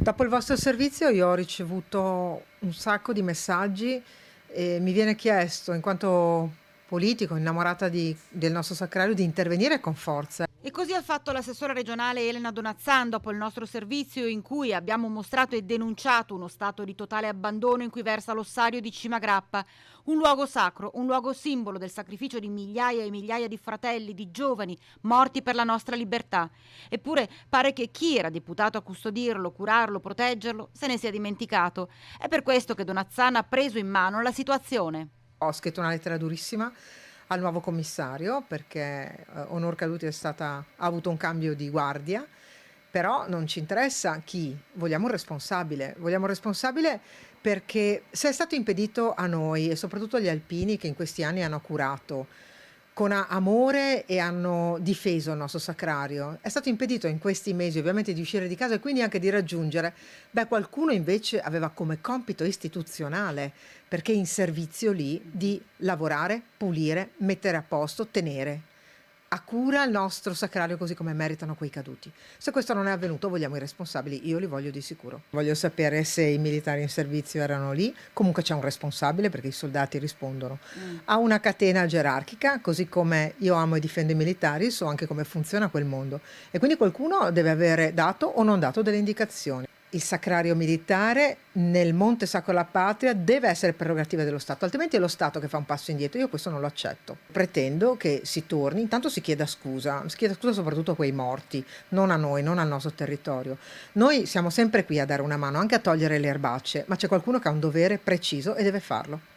Dopo il vostro servizio io ho ricevuto un sacco di messaggi e mi viene chiesto, in quanto politico, innamorata del nostro sacrario, di intervenire con forza. E così ha fatto l'assessora regionale Elena Donazzan dopo il nostro servizio in cui abbiamo mostrato e denunciato uno stato di totale abbandono in cui versa l'ossario di Cimagrappa, un luogo sacro, un luogo simbolo del sacrificio di migliaia e migliaia di fratelli, di giovani morti per la nostra libertà. Eppure pare che chi era deputato a custodirlo, curarlo, proteggerlo se ne sia dimenticato. È per questo che Donazzan ha preso in mano la situazione. Ho scritto una lettera durissima al nuovo commissario perché Onor Caduti ha avuto un cambio di guardia, però non ci interessa chi, vogliamo un responsabile perché se è stato impedito a noi e soprattutto agli alpini che in questi anni hanno curato con amore e hanno difeso il nostro sacrario, è stato impedito in questi mesi ovviamente di uscire di casa e quindi anche di raggiungere, qualcuno invece aveva come compito istituzionale, perché in servizio lì, di lavorare, pulire, mettere a posto, tenere a cura il nostro sacrario così come meritano quei caduti. Se questo non è avvenuto, vogliamo i responsabili, io li voglio di sicuro. Voglio sapere se i militari in servizio erano lì, comunque c'è un responsabile perché i soldati rispondono a una catena gerarchica, così come io amo e difendo i militari, so anche come funziona quel mondo e quindi qualcuno deve avere dato o non dato delle indicazioni. Il sacrario militare nel Monte Sacro della Patria deve essere prerogativa dello Stato, altrimenti è lo Stato che fa un passo indietro. Io questo non lo accetto. Pretendo che si torni, intanto si chieda scusa soprattutto a quei morti, non a noi, non al nostro territorio. Noi siamo sempre qui a dare una mano, anche a togliere le erbacce, ma c'è qualcuno che ha un dovere preciso e deve farlo.